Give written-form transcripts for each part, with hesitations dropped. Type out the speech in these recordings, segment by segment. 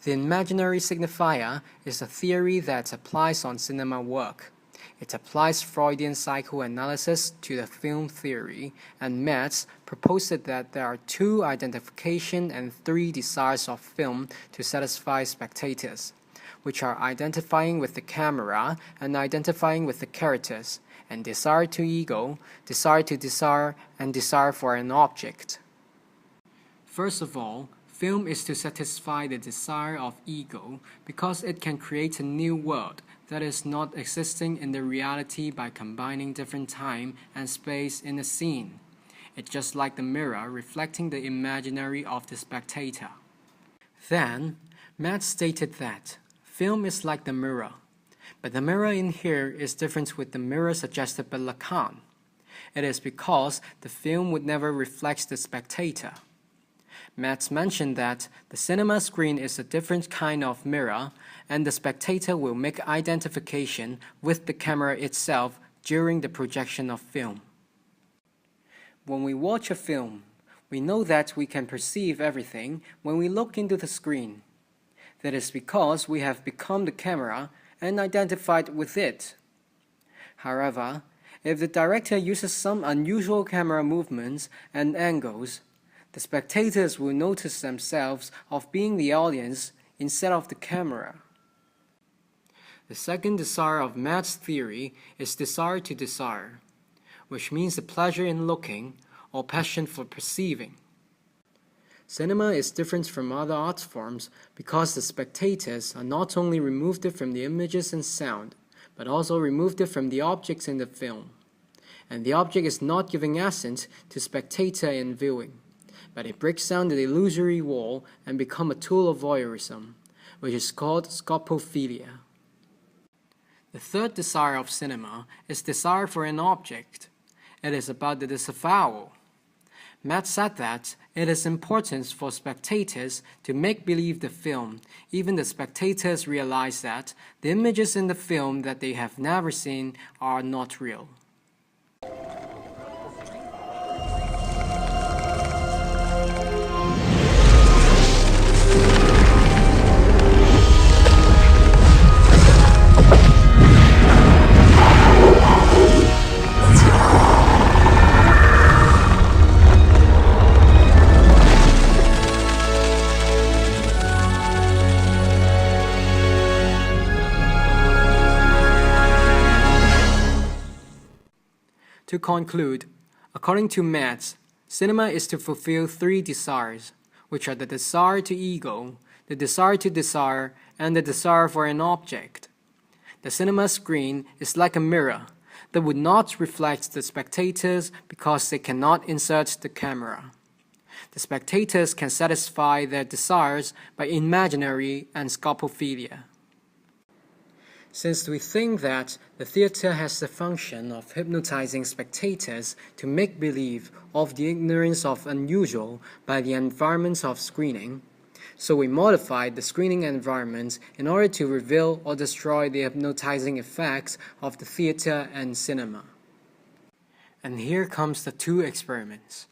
The imaginary signifier is a theory that applies on cinema work. It applies Freudian psychoanalysis to the film theory, and Metz proposed that there are two identification and three desires of film to satisfy spectators, which are identifying with the camera and identifying with the characters, and desire to ego, desire to desire, and desire for an object. First of all, film is to satisfy the desire of ego because it can create a new world that is not existing in the reality by combining different time and space in a scene. It's just like the mirror reflecting the imaginary of the spectator. Then, Matt stated that film is like the mirror, but the mirror in here is different with the mirror suggested by Lacan. It is because the film would never reflect the spectator. Matt mentioned that the cinema screen is a different kind of mirror, and the spectator will make identification with the camera itself during the projection of film. When we watch a film, we know that we can perceive everything when we look into the screen. That is because we have become the camera and identified with it. However, if the director uses some unusual camera movements and angles, the spectators will notice themselves of being the audience instead of the camera. The second desire of Matt's theory is desire to desire, which means the pleasure in looking or passion for perceiving. Cinema is different from other art forms because the spectators are not only removed from the images and sound, but also removed from the objects in the film. And the object is not giving assent to spectator in viewing, but it breaks down the illusory wall and becomes a tool of voyeurism, which is called scopophilia. The third desire of cinema is desire for an object. It is about the disavowal. Matt said that it is important for spectators to make believe the film. Even the spectators realize that the images in the film that they have never seen are not real. To conclude, according to Metz, cinema is to fulfill three desires, which are the desire to ego, the desire to desire, and the desire for an object. The cinema screen is like a mirror that would not reflect the spectators because they cannot insert the camera. The spectators can satisfy their desires by imaginary and scopophilia. Since we think that the theater has the function of hypnotizing spectators to make believe of the ignorance of unusual by the environment of screening, so we modified the screening environment in order to reveal or destroy the hypnotizing effects of the theater and cinema. And here comes the two experiments.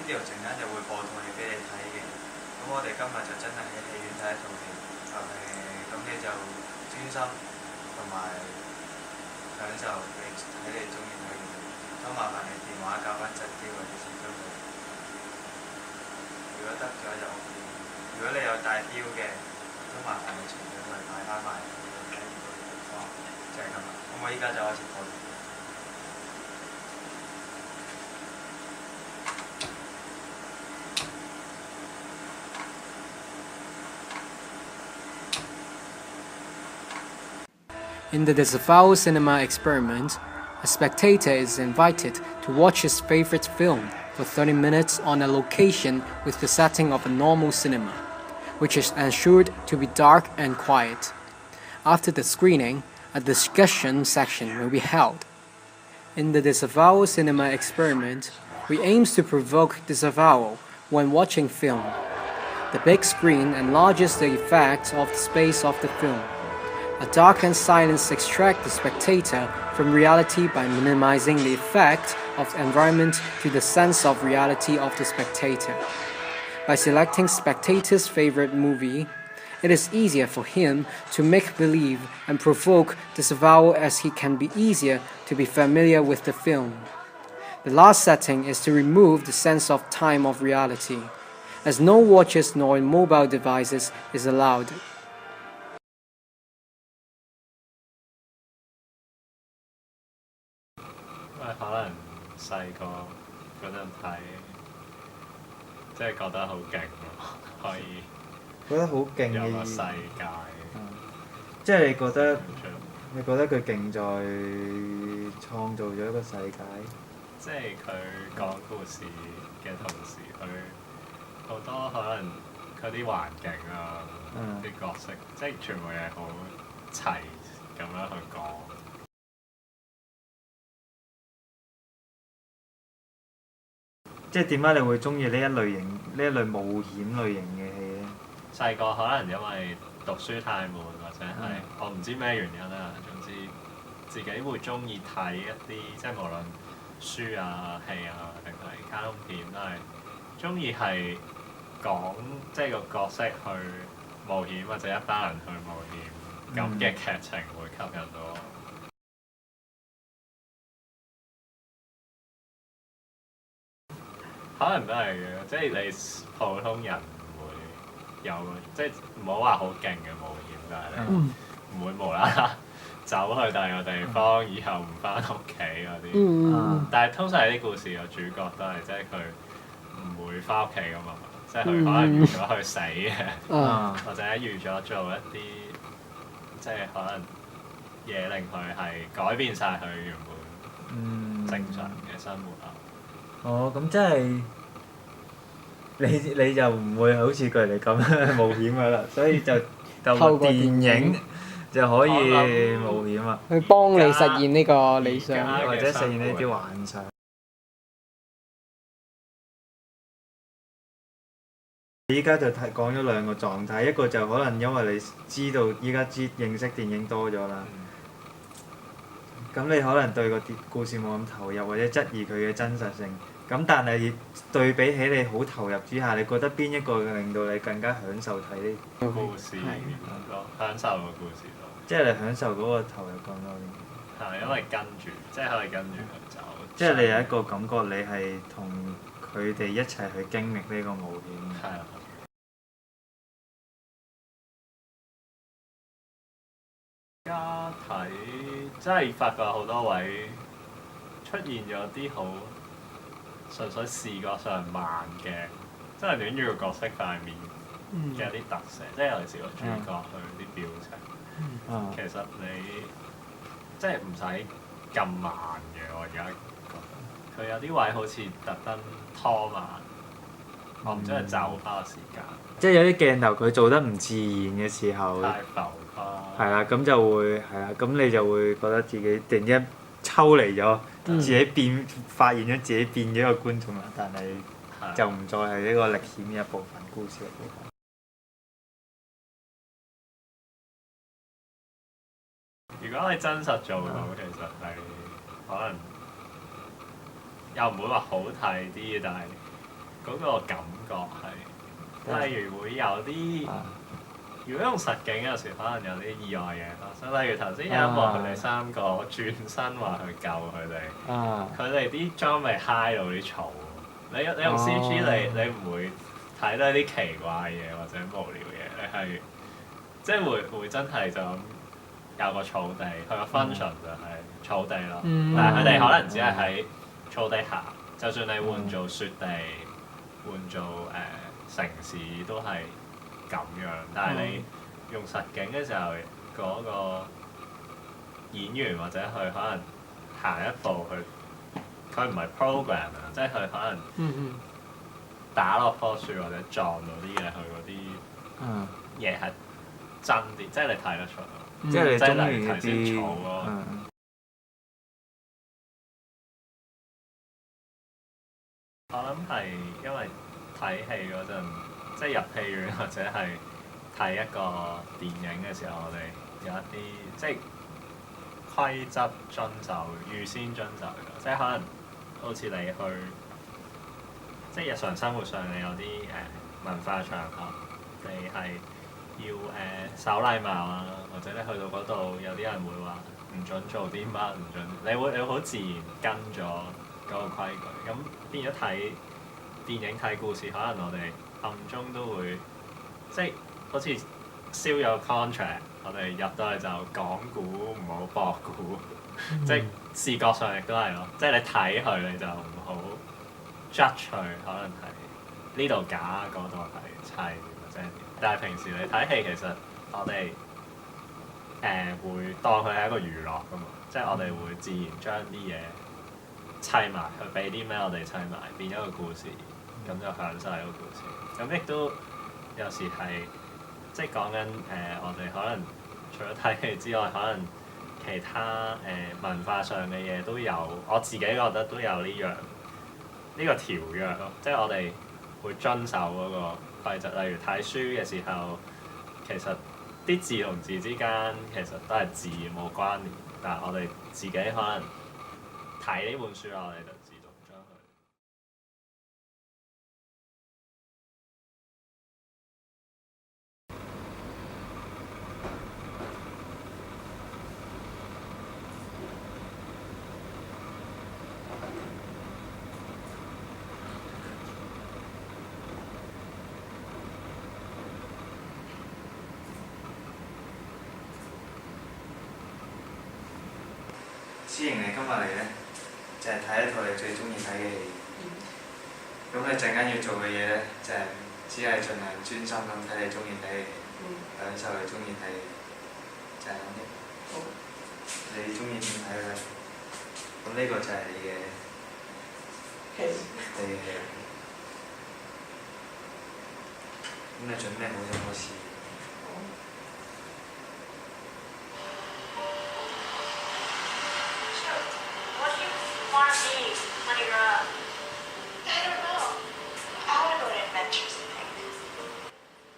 呢條陣間就會播套戲俾你睇嘅。咁我哋今日就真係喺戲院睇一套戲，咁你就專心同埋享受你睇你中意睇嘅戲。咁麻煩你電話校翻陣啲或者先都好。如果得咗就 OK。如果你有帶錶嘅，都麻煩你隨咗佢買翻埋睇唔到嘅地方，就係咁啦。咁我依家就開始播。In the disavowal cinema experiment, a spectator is invited to watch his favorite film for 30 minutes on a location with the setting of a normal cinema, which is ensured to be dark and quiet. After the screening, a discussion section will be held. In the disavowal cinema experiment, we aim to provoke disavowal when watching film. The big screen enlarges the effect of the space of the film. A darkened silence extracts the spectator from reality by minimizing the effect of the environment to the sense of reality of the spectator. By selecting spectator's favorite movie, it is easier for him to make believe and provoke disavowal as he can be easier to be familiar with the film. The last setting is to remove the sense of time of reality, as no watches nor mobile devices is allowed. 因為可能細個嗰陣睇，即係覺得好勁咯，可以覺得好勁有嘅個世界。即係你覺得佢勁在創造咗一個世界。即係佢講故事嘅同時，佢好多可能佢啲環境啊，啲角色，即係全部嘢好齊咁樣去講。即係點解你會中意呢一類冒險類型嘅戲咧？細個可能因為讀書太悶，或者係我唔知咩原因啦。總之自己會中意睇一啲即係無論書啊、戲啊定係卡通片都係中意係講即係個角色去冒險或者一班人去冒險咁嘅劇情會吸引到我。可能都係嘅，即係你普通人唔會有，即係唔好話好勁嘅冒險，但係你唔會無啦啦走去第二個地方，以後唔翻屋企嗰啲。但係通常啲故事嘅主角都係即係佢唔會翻屋企噶嘛，即係佢可能預咗去死嘅，或者預咗做一啲即係可能嘢令佢係改變晒佢原本正常嘅生活啊。哦，咁即係你就唔會好似佢哋咁冒險噶啦，所以就透過電影就可以冒險啦，去幫你實現呢個理想，或者實現呢啲幻想。依家就講咗兩個狀態，一個就可能因為你知道依家認識電影多咗啦，咁你可能對個故事冇咁投入，或者質疑佢嘅真實性。咁但係對比起你好投入之下，你覺得邊一個令到你更加享受睇呢故事多，享受個故事多。即係你享受嗰個投入更多啲。係因為跟住，即係可以跟住佢走。即係你有一個感覺，你係同佢哋一齊去經歷呢個冒險。係啊。而家睇真係發覺好多位出現咗啲好純粹視覺上慢嘅，真係戀住個角色塊面嘅一啲特寫，即係尤其是個主角佢啲表情。其實你即係唔使咁慢嘅，我而家覺得佢有啲位好似特登拖慢，我唔知係就花時間。即係有啲鏡頭佢做得唔自然嘅時候，太浮誇。係啦，咁就會係啦，咁你就會覺得自己突然之間抽離咗，自己發現咗自己變咗一個觀眾啦，但係就唔再係一個歷險嘅一部分，故事嘅部分。如果你真實做到，其實係可能又唔會話好睇啲，但係嗰個感覺係，例如會有啲，如果用實景有時可能有啲意外嘢發生，例如頭先有一幕佢哋三個轉身話去救佢哋，佢哋啲裝備嗨到啲草，你用 CG 你唔會睇到啲奇怪嘢或者無聊嘢，你係即係會真係就咁。有個草地，佢個 function 就係草地咯。但係佢哋可能只係喺草地行，就算你換做雪地、換做城市都係咁樣。但係你用實景嘅時候，嗰個演員或者佢可能行一步佢唔係 program 啊，即係佢可能打落棵樹或者撞到啲嘢，佢嗰啲嘢係真啲，即係你睇得出。即係你中意一啲我諗係因為睇戲嗰陣，即係入戲院或者係睇一個電影嘅時候，我哋有一啲即係規則遵守、預先遵守嘅，即係可能好似你去即係日常生活上你有啲文化場合，你係要守禮貌啊，或者你去到嗰度有啲人會話唔準做啲乜，唔準，你會好自然跟咗嗰個規矩，咁變咗睇電影睇故事，可能我哋暗中都會即係好似燒咗 contract， 我哋入到去就講古唔好博古，即係視覺上亦都係咯，即係你睇佢你就唔好 judge 佢，可能係呢度假嗰度係砌或者點，但係平時你睇戲其實我哋會當佢係一個娛樂㗎嘛，即係我哋會自然將啲嘢砌埋，佢俾啲咩我哋砌埋，變咗個故事，咁就享受個故事。咁亦都有時係即係講緊我哋可能除咗睇戲之外，可能其他文化上嘅嘢都有，我自己覺得都有呢個條約咯，即係我哋會遵守嗰個規則。例如睇書嘅時候，其實啲字同字之間其實都係字冇關聯，但係我哋自己可能睇呢本書，我哋就自動將佢。思瑩，你今日嚟咧，就係睇一套你最中意睇嘅戲。咁你陣間要做嘅嘢咧，就係只係盡量專心咁睇你中意睇嘅戲，享受你中意睇嘅嘢，就係咁啫。好。你中意點睇咧？咁呢個就係你嘅戲。你嘅戲。咁你準備好咗冇事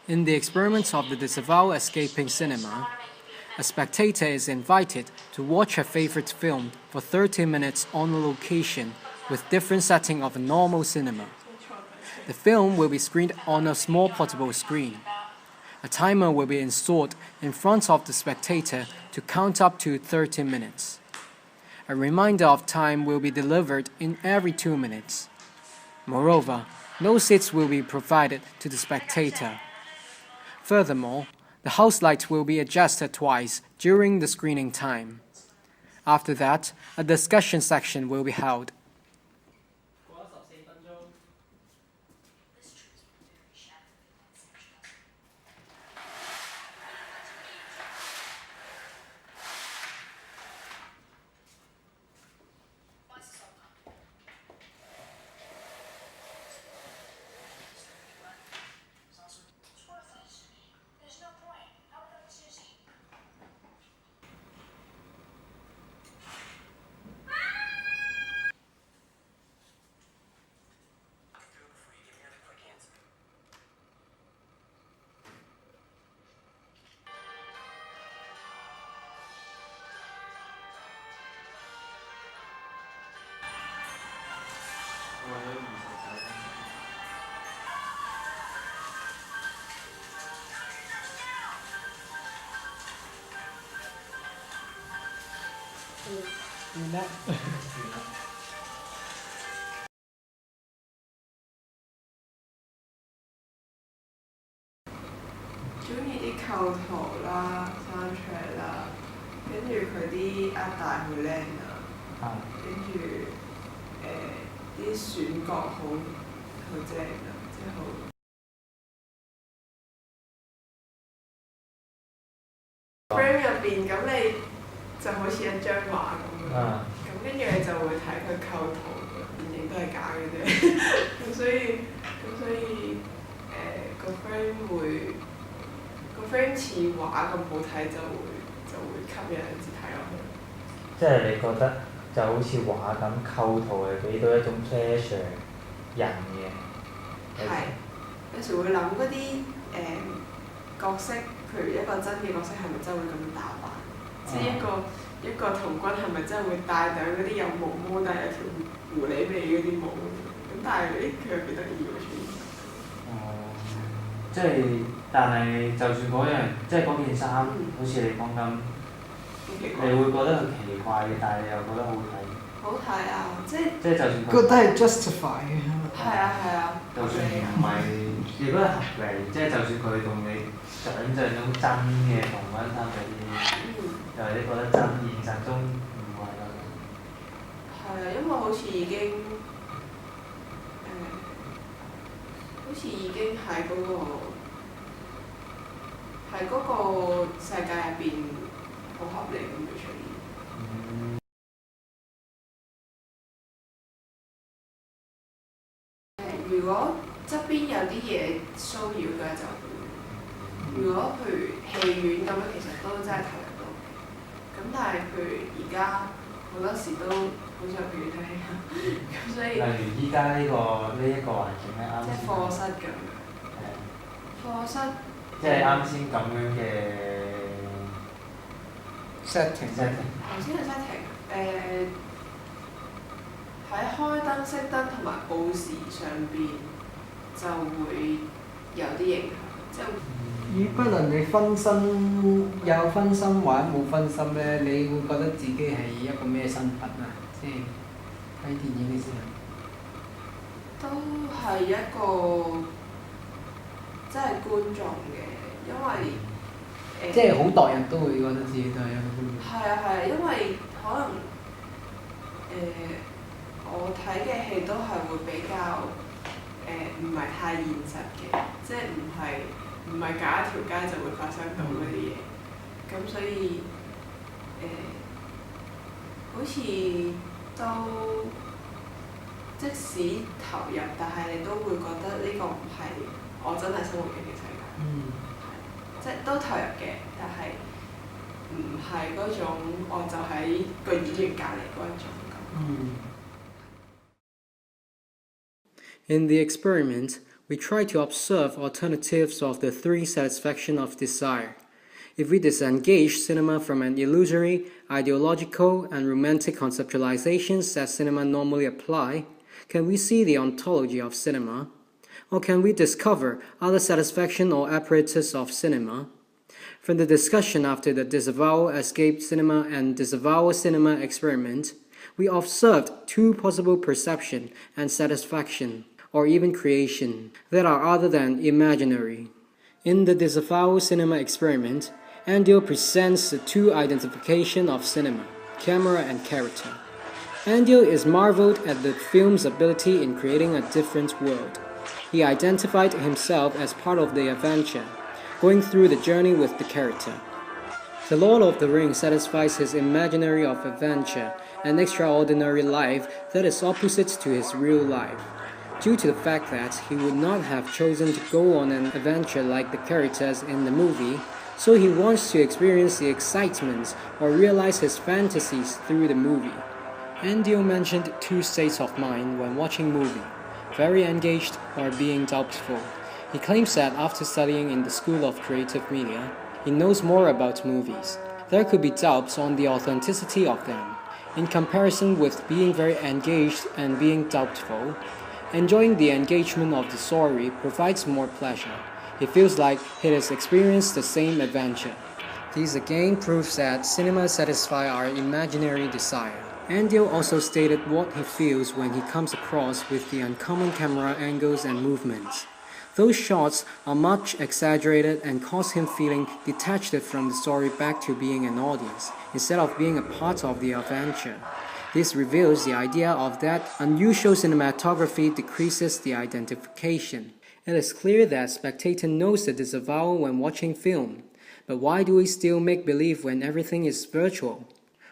？In the experiments of the disavowed escaping cinema, a spectator is invited to watch a favorite film for 30 minutes on a location with different setting of a normal cinema. The film will be screened on a small portable screen. A timer will be installed in front of the spectator to count up to 30 minutes. A reminder of time will be delivered in every 2 minutes. Moreover, no seats will be provided to the spectator. Furthermore, the house light will be adjusted twice during the screening time. After that, a discussion section will be held.中意啲構圖啦、soundtrack 啦，跟住佢啲壓帶好靚啊，跟住啲選角好正啊，即係好。frame 入邊咁你就好似一張畫咁樣，咁跟住你就會睇佢構圖，電影都係假嘅啫，咁所以個 frame 會。個 frame 似畫咁好睇，就會吸引人睇落去。即係你覺得就好似畫咁構圖係俾到一種 pleasure 人嘅。係，有時會諗嗰啲角色譬如一個真嘅角色係咪真係會咁樣打扮？即係一個童軍係咪真係會戴頂嗰啲有毛毛但係有條狐狸尾嗰啲帽？咁但係佢又幾得意喎出現。即係，但係就算嗰樣，即係嗰件衫，好似你講緊，你會覺得佢奇怪嘅，但係你又覺得好睇。好睇啊！即係就算覺得係 justify 嘅。係啊，就算唔係，如果係合理，即係就算佢同你想像中真嘅童軍衫嗰啲，就係你覺得真現實中唔係咯。係啊，因為好似已經喺嗰個世界入邊好合理咁樣出現。如果側邊有啲嘢騷擾嘅就會，如果譬如戲院咁樣，其實都真係投入到嘅。咁但係譬如而家好多時都好似譬如睇戲咁，所以例如依家呢一個環境咧，啱即係課室咁樣。課室即係啱先咁樣嘅 setting。頭先嘅 setting 喺開燈熄燈同埋報時上邊就會有啲影響，即係與不論你分身有分心或者冇分心咧，你會覺得自己係一個咩身份啊？即係睇電影嘅時候。都係一個即係觀眾嘅，因為即係好多人都會覺得自己都係一個觀眾。係啊，因為可能我睇嘅戲都係會比較唔係太現實嘅，即係唔係隔一條街就會發生到嗰啲嘢，咁所以好似都即使投入，但係你都會覺得呢個唔係我真係生活嘅世界，即係都投入嘅，但係唔係嗰種我就喺個演員隔離嗰一種咁。In the experiment, we try to observe alternatives of the three satisfaction of desire. If we disengage cinema from an illusory, ideological, and romantic conceptualizations that cinema normally apply, can we see the ontology of cinema? Or can we discover other satisfaction or apparatus of cinema? From the discussion after the disavowal escape cinema and disavowal cinema experiment, we observed two possible perception and satisfaction, or even creation, that are other than imaginary. In the disavowal cinema experiment, Andil presents the two identification of cinema, camera and character. Andil is marveled at the film's ability in creating a different world. He identified himself as part of the adventure, going through the journey with the character. The Lord of the Rings satisfies his imaginary of adventure, an extraordinary life that is opposite to his real life, due to the fact that he would not have chosen to go on an adventure like the characters in the movie, so he wants to experience the excitement or realize his fantasies through the movie. Andil mentioned two states of mind when watching movie, very engaged or being doubtful. He claims that after studying in the School of Creative Media, he knows more about movies. There could be doubts on the authenticity of them. In comparison with being very engaged and being doubtful, enjoying the engagement of the story provides more pleasure. He feels like he has experienced the same adventure. This again proves that cinema satisfies our imaginary desire. Andil also stated what he feels when he comes across with the uncommon camera angles and movements. Those shots are much exaggerated and cause him feeling detached from the story back to being an audience, instead of being a part of the adventure. This reveals the idea of that unusual cinematography decreases the identification. It is clear that spectator knows the disavowal when watching film, but why do we still make believe when everything is virtual?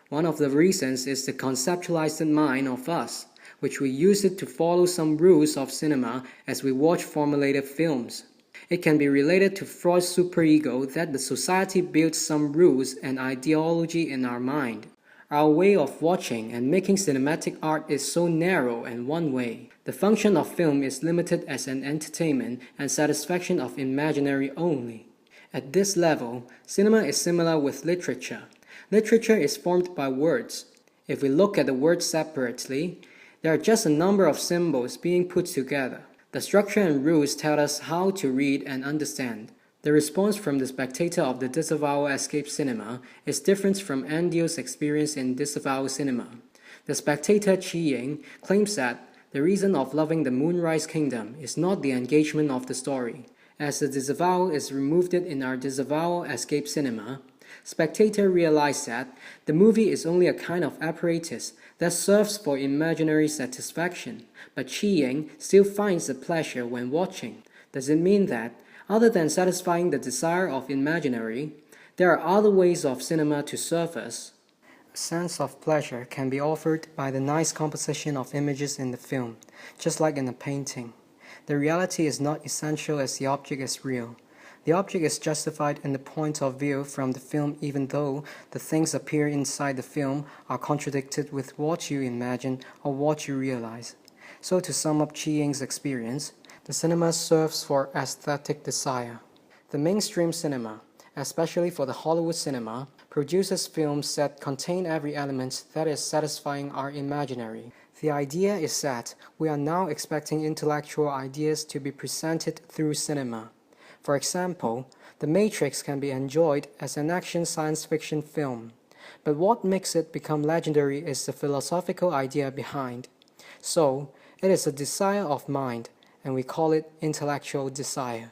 One of the reasons is the conceptualized mind of us, which we use it to follow some rules of cinema as we watch formulated films. It can be related to Freud's superego that the society built some rules and ideology in our mind. Our way of watching and making cinematic art is so narrow and one way. The function of film is limited as an entertainment and satisfaction of imaginary only. At this level, cinema is similar with literature. Literature is formed by words. If we look at the words separately, there are just a number of symbols being put together. The structure and rules tell us how to read and understand. The response from the spectator of the disavowal escape cinema is different from Andio's experience in disavowal cinema. The spectator Chi Ying claims that the reason of loving the Moonrise Kingdom is not the engagement of the story. As the disavowal is removed in our disavowal escape cinema, spectator realize that the movie is only a kind of apparatus that serves for imaginary satisfaction, but Chi Ying still finds the pleasure when watching. Does it mean that, other than satisfying the desire of imaginary, there are other ways of cinema to serve us? A sense of pleasure can be offered by the nice composition of images in the film, just like in a painting. The reality is not essential as the object is real. The object is justified in the point of view from the film even though the things appear inside the film are contradicted with what you imagine or what you realize. So to sum up Chi Ying's experience, the cinema serves for aesthetic desire. The mainstream cinema, especially for the Hollywood cinema, produces films that contain every element that is satisfying our imaginary. The idea is that we are now expecting intellectual ideas to be presented through cinema. For example, The Matrix can be enjoyed as an action science fiction film, but what makes it become legendary is the philosophical idea behind. So, it is a desire of mind, and we call it intellectual desire.